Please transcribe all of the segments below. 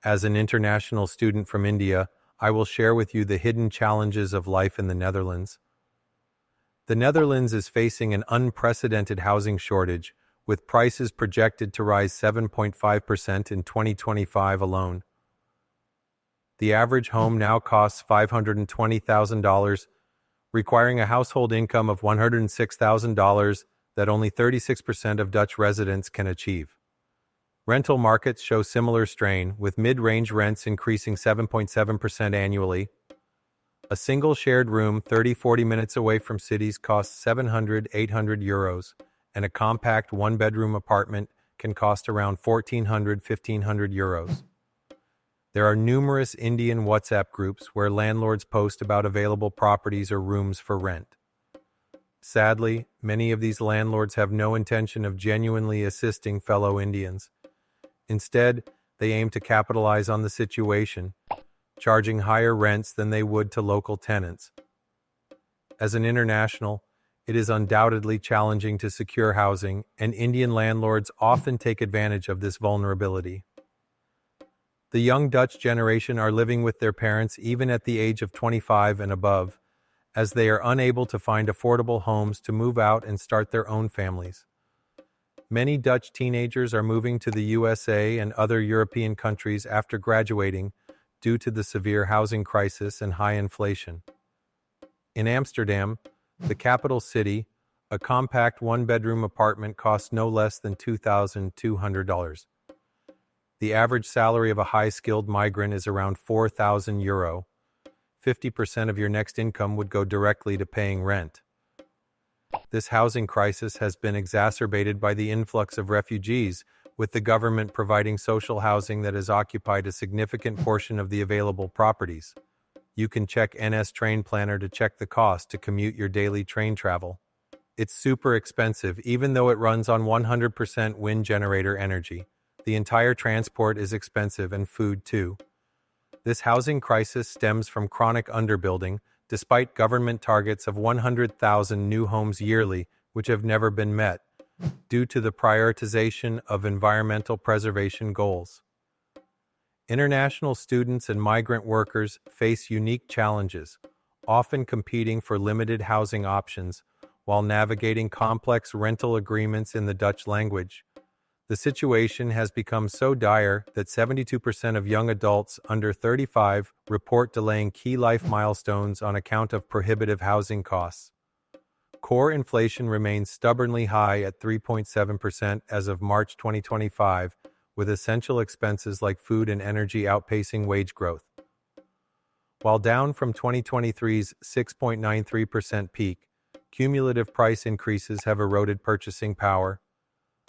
As an international student from India, I will share with you the hidden challenges of life in the Netherlands. The Netherlands is facing an unprecedented housing shortage, with prices projected to rise 7.5% in 2025 alone. The average home now costs $520,000, requiring a household income of $106,000 that only 36% of Dutch residents can achieve. Rental markets show similar strain, with mid-range rents increasing 7.7% annually. A single shared room 30-40 minutes away from cities costs 700-800 euros, and a compact one-bedroom apartment can cost around 1,400-1,500 euros. There are numerous Indian WhatsApp groups where landlords post about available properties or rooms for rent. Sadly, many of these landlords have no intention of genuinely assisting fellow Indians. Instead, they aim to capitalize on the situation, charging higher rents than they would to local tenants. As an international, it is undoubtedly challenging to secure housing, and Indian landlords often take advantage of this vulnerability. The young Dutch generation are living with their parents even at the age of 25 and above, as they are unable to find affordable homes to move out and start their own families. Many Dutch teenagers are moving to the USA and other European countries after graduating due to the severe housing crisis and high inflation. In Amsterdam, the capital city, a compact one-bedroom apartment costs no less than $2,200. The average salary of a high-skilled migrant is around €4,000. 50% of your next income would go directly to paying rent. This housing crisis has been exacerbated by the influx of refugees, with the government providing social housing that has occupied a significant portion of the available properties. You can check NS Train Planner to check the cost to commute your daily train travel. It's super expensive, even though it runs on 100% wind generator energy. The entire transport is expensive, and food too. This housing crisis stems from chronic underbuilding, despite government targets of 100,000 new homes yearly, which have never been met, due to the prioritization of environmental preservation goals. International students and migrant workers face unique challenges, often competing for limited housing options while navigating complex rental agreements in the Dutch language. The situation has become so dire that 72% of young adults under 35 report delaying key life milestones on account of prohibitive housing costs. Core inflation remains stubbornly high at 3.7% as of March 2025, with essential expenses like food and energy outpacing wage growth. While down from 2023's 6.93% peak, cumulative price increases have eroded purchasing power.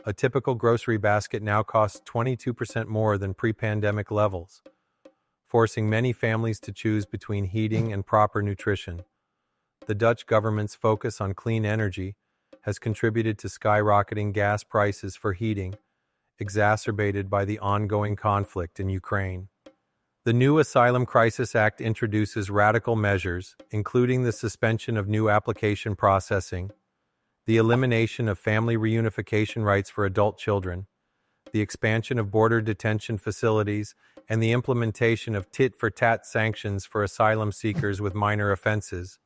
A typical grocery basket now costs 22% more than pre-pandemic levels, forcing many families to choose between heating and proper nutrition. The Dutch government's focus on clean energy has contributed to skyrocketing gas prices for heating, exacerbated by the ongoing conflict in Ukraine. The new Asylum Crisis Act introduces radical measures, including the suspension of new application processing, the elimination of family reunification rights for adult children, the expansion of border detention facilities, and the implementation of tit-for-tat sanctions for asylum seekers with minor offenses.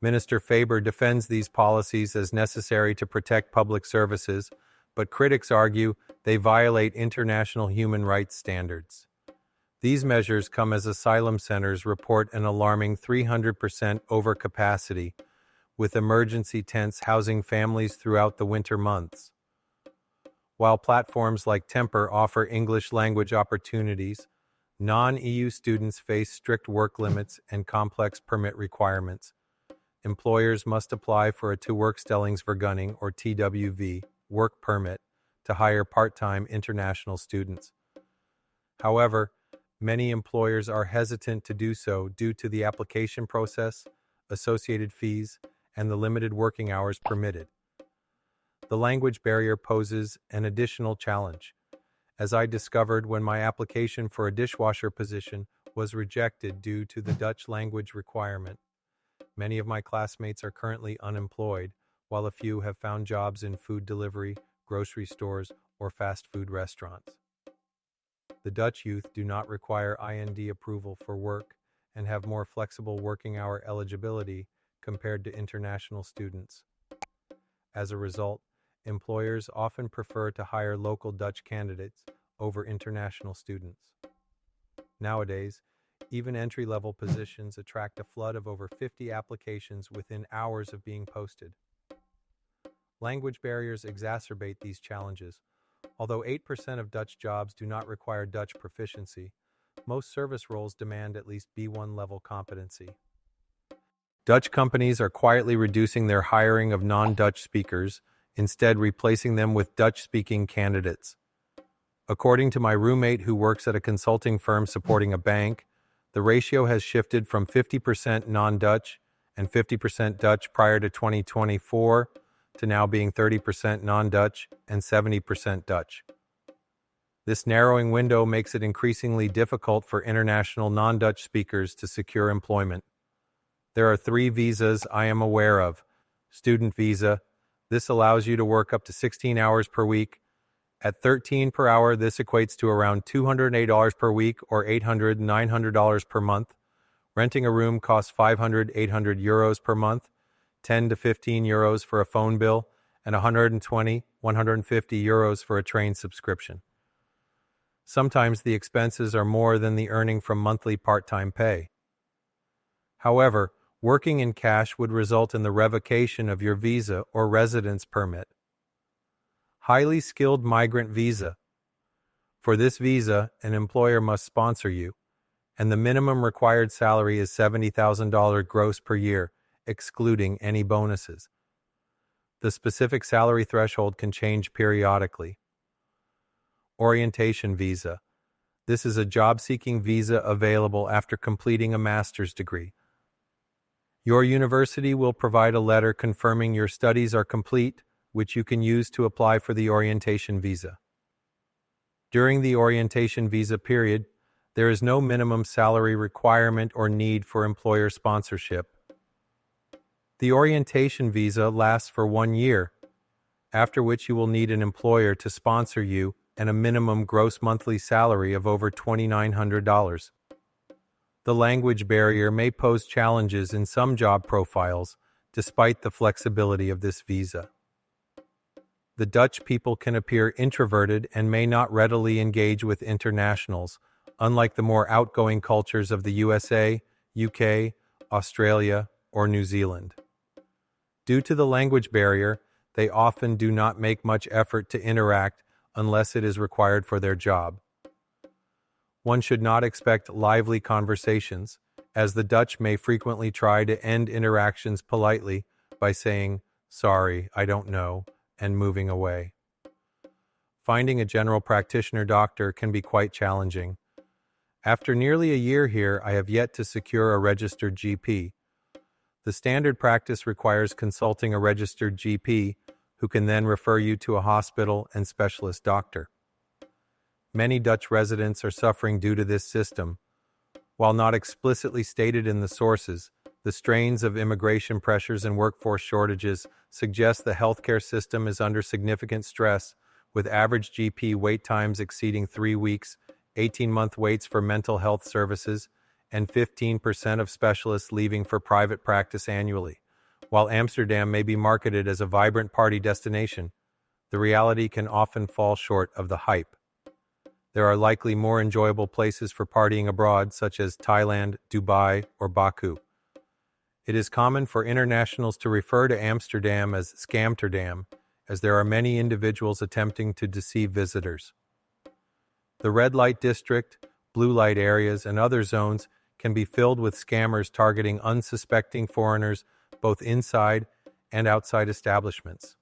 Minister Faber defends these policies as necessary to protect public services, but critics argue they violate international human rights standards. These measures come as asylum centers report an alarming 300% overcapacity, with emergency tents housing families throughout the winter months. While platforms like Temper offer English language opportunities, non-EU students face strict work limits and complex permit requirements. Employers must apply for a Toewerkstellingsvergunning or TWV work permit to hire part-time international students. However, many employers are hesitant to do so due to the application process, associated fees, and the limited working hours permitted. The language barrier poses an additional challenge, as I discovered when my application for a dishwasher position was rejected due to the Dutch language requirement. Many of my classmates are currently unemployed, while a few have found jobs in food delivery, grocery stores, or fast food restaurants. The Dutch youth do not require IND approval for work and have more flexible working hour eligibility compared to international students. As a result, employers often prefer to hire local Dutch candidates over international students. Nowadays, even entry-level positions attract a flood of over 50 applications within hours of being posted. Language barriers exacerbate these challenges. Although 8% of Dutch jobs do not require Dutch proficiency, most service roles demand at least B1 level competency. Dutch companies are quietly reducing their hiring of non-Dutch speakers, instead replacing them with Dutch-speaking candidates. According to my roommate who works at a consulting firm supporting a bank, the ratio has shifted from 50% non-Dutch and 50% Dutch prior to 2024 to now being 30% non-Dutch and 70% Dutch. This narrowing window makes it increasingly difficult for international non-Dutch speakers to secure employment. There are 3 visas I am aware of. Student visa. This allows you to work up to 16 hours per week. At 13 per hour, this equates to around $208 per week or $900 per month. Renting a room costs 800 euros per month, 10 to 15 euros for a phone bill, and 150 euros for a train subscription. Sometimes the expenses are more than the earning from monthly part-time pay. However, working in cash would result in the revocation of your visa or residence permit. Highly skilled migrant visa. For this visa, an employer must sponsor you, and the minimum required salary is $70,000 gross per year, excluding any bonuses. The specific salary threshold can change periodically. Orientation visa. This is a job-seeking visa available after completing a master's degree. Your university will provide a letter confirming your studies are complete, which you can use to apply for the orientation visa. During the orientation visa period, there is no minimum salary requirement or need for employer sponsorship. The orientation visa lasts for 1 year, after which you will need an employer to sponsor you and a minimum gross monthly salary of over $2,900. The language barrier may pose challenges in some job profiles, despite the flexibility of this visa. The Dutch people can appear introverted and may not readily engage with internationals, unlike the more outgoing cultures of the USA, UK, Australia, or New Zealand. Due to the language barrier, they often do not make much effort to interact unless it is required for their job. One should not expect lively conversations, as the Dutch may frequently try to end interactions politely by saying, "Sorry, I don't know," and moving away. Finding a general practitioner doctor can be quite challenging. After nearly a year here, I have yet to secure a registered GP. The standard practice requires consulting a registered GP, who can then refer you to a hospital and specialist doctor. Many Dutch residents are suffering due to this system. While not explicitly stated in the sources, the strains of immigration pressures and workforce shortages suggest the healthcare system is under significant stress, with average GP wait times exceeding 3 weeks, 18-month waits for mental health services, and 15% of specialists leaving for private practice annually. While Amsterdam may be marketed as a vibrant party destination, the reality can often fall short of the hype. There are likely more enjoyable places for partying abroad, such as Thailand, Dubai, or Baku. It is common for internationals to refer to Amsterdam as Scamsterdam, as there are many individuals attempting to deceive visitors. The red light district, blue light areas, and other zones can be filled with scammers targeting unsuspecting foreigners both inside and outside establishments.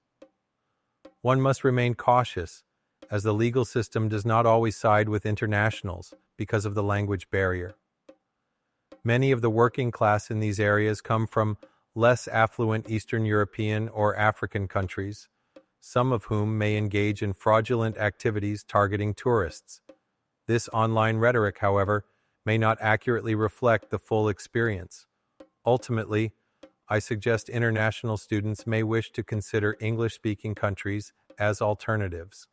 One must remain cautious, as the legal system does not always side with internationals because of the language barrier. Many of the working class in these areas come from less affluent Eastern European or African countries, some of whom may engage in fraudulent activities targeting tourists. This online rhetoric, however, may not accurately reflect the full experience. Ultimately, I suggest international students may wish to consider English-speaking countries as alternatives.